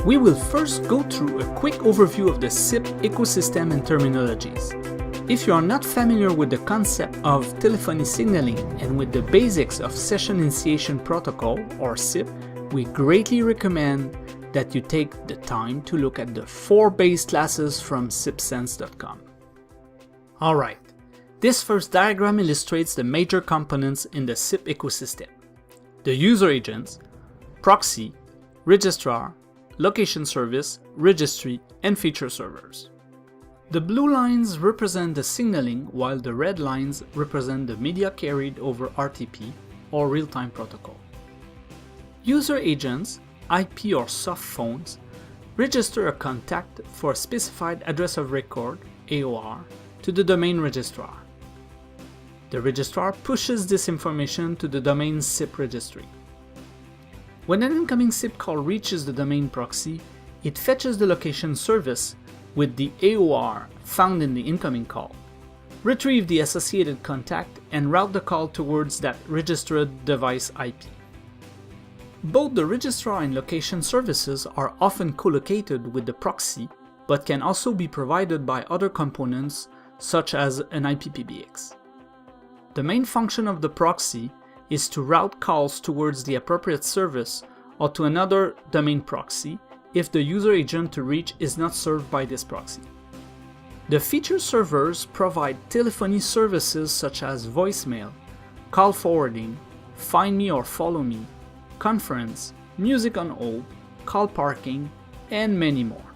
We will first go through a quick overview of the SIP ecosystem and terminologies. If you are not familiar with the concept of telephony signaling and with the basics of Session Initiation Protocol, or SIP, we greatly recommend that you take the time to look at the 4 base classes from sipsense.com. Alright, this first diagram illustrates the major components in the SIP ecosystem: the user agents, proxy, registrar, location service, registry, and feature servers. The blue lines represent the signaling, while the red lines represent the media carried over RTP, or real-time protocol. User agents, IP or soft phones, register a contact for a specified address of record, AOR, to the domain registrar. The registrar pushes this information to the domain SIP registry. When an incoming SIP call reaches the domain proxy, it fetches the location service with the AOR found in the incoming call, retrieve the associated contact, and route the call towards that registered device IP. Both the registrar and location services are often co-located with the proxy, but can also be provided by other components such as an IPPBX. The main function of the proxy is to route calls towards the appropriate service or to another domain proxy if the user agent to reach is not served by this proxy. The feature servers provide telephony services such as voicemail, call forwarding, find me or follow me, conference, music on hold, call parking, and many more.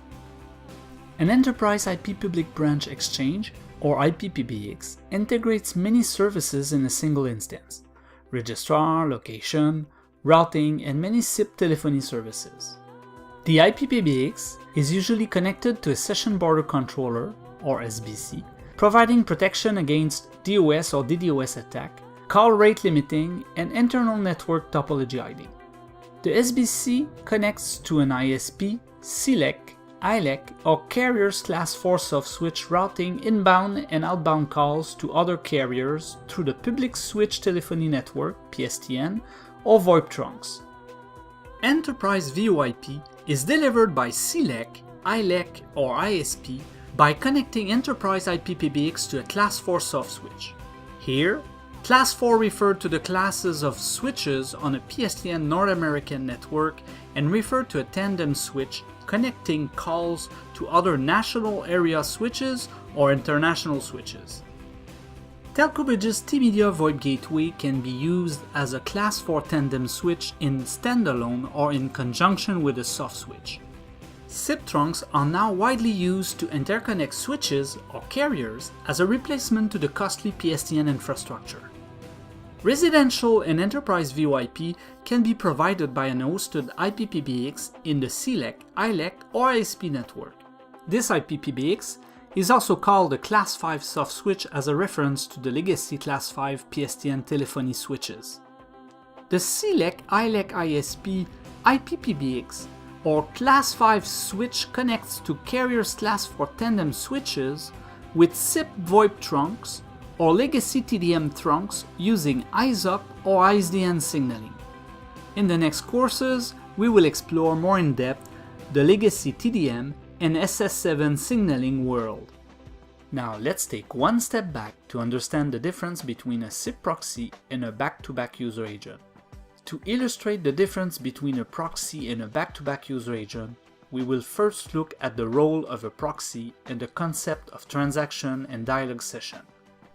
An Enterprise IP Public Branch Exchange, or IPPBX, integrates many services in a single instance: registrar, location, routing, and many SIP telephony services. The IPPBX is usually connected to a Session Border Controller, or SBC, providing protection against DOS or DDoS attack, call rate limiting, and internal network topology hiding. The SBC connects to an ISP, CLEC, ILEC, or carrier's Class 4 soft switch, routing inbound and outbound calls to other carriers through the Public Switch Telephony Network, PSTN, or VoIP trunks. Enterprise VoIP is delivered by CLEC, ILEC, or ISP by connecting Enterprise IPPBX to a Class 4 soft switch. Here, Class 4 referred to the classes of switches on a PSTN North American network and referred to a tandem switch connecting calls to other national area switches or international switches. TelcoBridges T-Media VoIP Gateway can be used as a Class 4 tandem switch in standalone or in conjunction with a soft switch. SIP trunks are now widely used to interconnect switches or carriers as a replacement to the costly PSTN infrastructure. Residential and enterprise VoIP can be provided by an hosted IPPBX in the CLEC, ILEC, or ISP network. This IPPBX is also called a Class 5 soft switch as a reference to the legacy Class 5 PSTN telephony switches. The CLEC, ILEC, ISP IPPBX or Class 5 switch connects to carriers Class 4 tandem switches with SIP VoIP trunks or legacy TDM trunks using ISOP or ISDN signaling. In the next courses, we will explore more in depth the legacy TDM and SS7 signaling world. Now let's take one step back to understand the difference between a SIP proxy and a back-to-back user agent. To illustrate the difference between a proxy and a back-to-back user agent, we will first look at the role of a proxy and the concept of transaction and dialog session.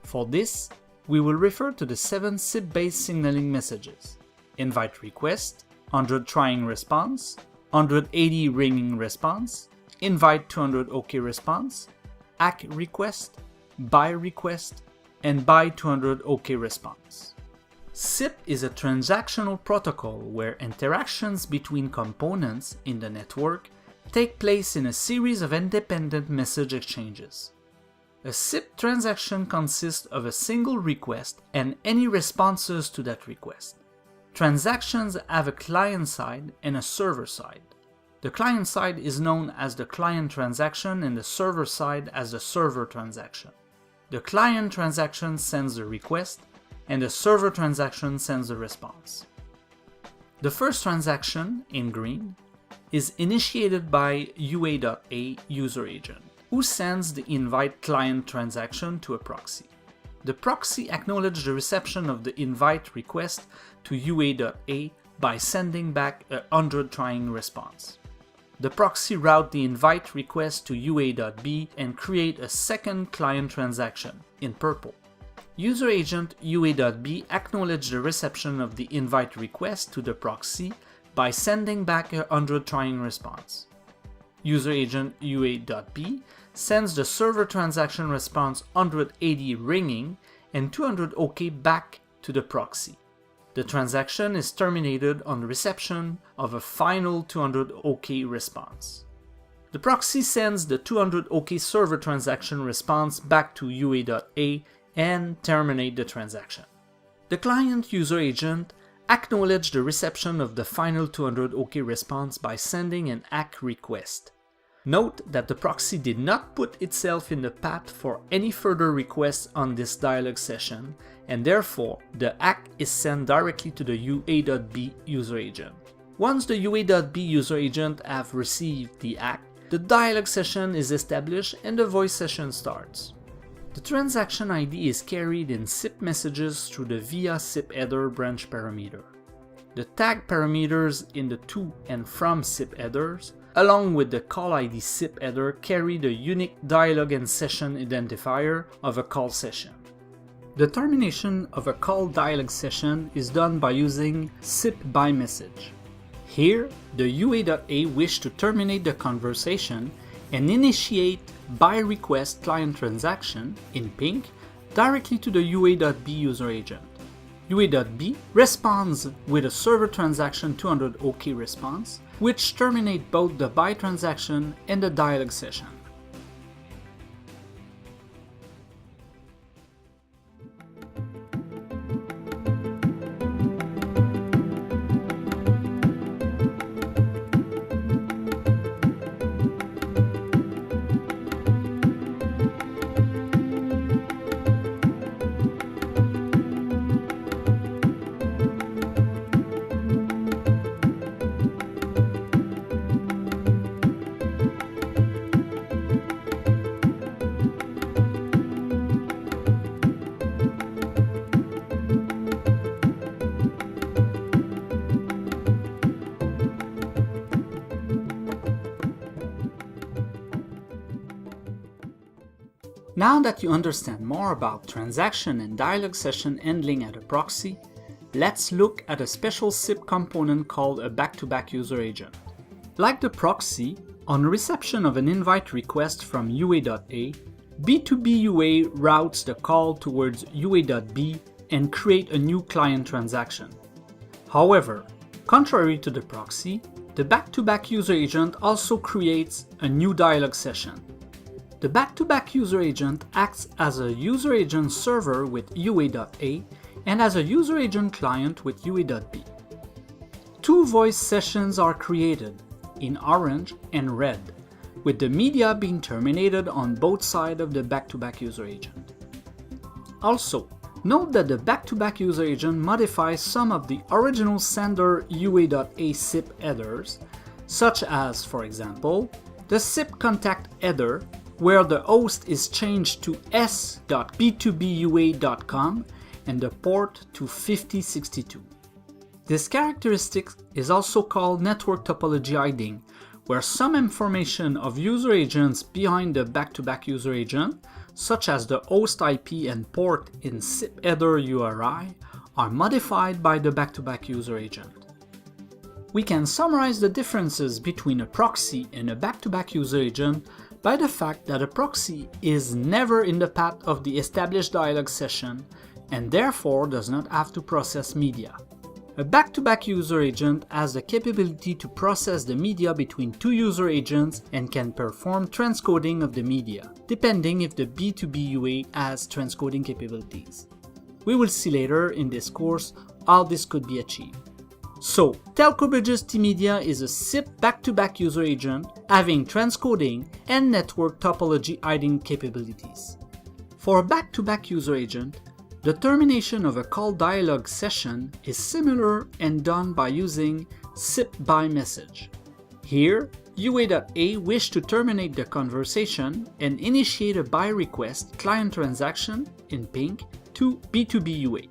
For this, we will refer to the 7 SIP-based signaling messages: invite request, 100 trying response, 180 ringing response, invite 200 OK response, ACK request, buy request, and buy 200 OK response. SIP is a transactional protocol where interactions between components in the network take place in a series of independent message exchanges. A SIP transaction consists of a single request and any responses to that request. Transactions have a client side and a server side. The client side is known as the client transaction and the server side as the server transaction. The client transaction sends the request and the server transaction sends the response. The first transaction, in green, is initiated by UA.A user agent, who sends the invite client transaction to a proxy. The proxy acknowledges the reception of the invite request to UA.A by sending back a 100 trying response. The proxy routes the invite request to UA.B and create a second client transaction, in purple. User agent UA.B acknowledges the reception of the invite request to the proxy by sending back a 100 trying response. User agent UA.B sends the server transaction response 180 ringing and 200 OK back to the proxy. The transaction is terminated on reception of a final 200 OK response. The proxy sends the 200 OK server transaction response back to UA.A and terminate the transaction. The client user agent acknowledges the reception of the final 200 OK response by sending an ACK request. Note that the proxy did not put itself in the path for any further requests on this dialog session, and therefore the ACK is sent directly to the UA.B user agent. Once the UA.B user agent have received the ACK, the dialog session is established and the voice session starts. The transaction ID is carried in SIP messages through the via SIP header branch parameter. The tag parameters in the to and from SIP headers, along with the call ID SIP header, carry the unique dialog and session identifier of a call session. The termination of a call dialog session is done by using SIP by message. Here, the UA.A wish to terminate the conversation and initiate by request client transaction, in pink, directly to the UA.B user agent. UA.B responds with a server transaction 200 OK response, which terminate both the by transaction and the dialog session. Now that you understand more about transaction and dialog session handling at a proxy, let's look at a special SIP component called a back-to-back user agent. Like the proxy, on reception of an invite request from UA.A, B2B UA routes the call towards UA.B and create a new client transaction. However, contrary to the proxy, the back-to-back user agent also creates a new dialog session. The back-to-back user agent acts as a user agent server with UA.A and as a user agent client with UA.B. Two voice sessions are created, in orange and red, with the media being terminated on both sides of the back-to-back user agent. Also, note that the back-to-back user agent modifies some of the original sender UA.A SIP headers, such as, for example, the SIP contact header, where the host is changed to s.b2bua.com and the port to 5062. This characteristic is also called network topology hiding, where some information of user agents behind the back-to-back user agent, such as the host IP and port in SIP header URI, are modified by the back-to-back user agent. We can summarize the differences between a proxy and a back-to-back user agent by the fact that a proxy is never in the path of the established dialog session and therefore does not have to process media. A back-to-back user agent has the capability to process the media between two user agents and can perform transcoding of the media, depending if the B2B UA has transcoding capabilities. We will see later in this course how this could be achieved. So, TelcoBridges T-Media is a SIP back-to-back user agent having transcoding and network topology hiding capabilities. For a back-to-back user agent, the termination of a call dialog session is similar and done by using SIP by message. Here, UA.A wished to terminate the conversation and initiate a BY request client transaction in pink to B2B UA.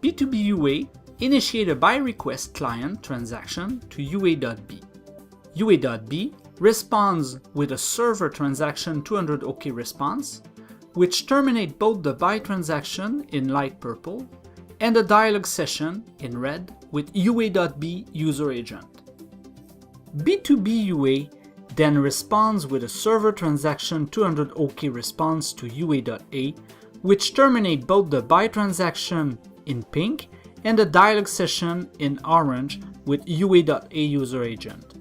B2B UA initiate a BY request client transaction to UA.B. UA.B responds with a server transaction 200 OK response, which terminate both the BY transaction in light purple and a dialog session in red with UA.B user agent. B2B UA then responds with a server transaction 200 OK response to UA.A, which terminate both the BY transaction in pink and a dialog session in orange with UA.A user agent.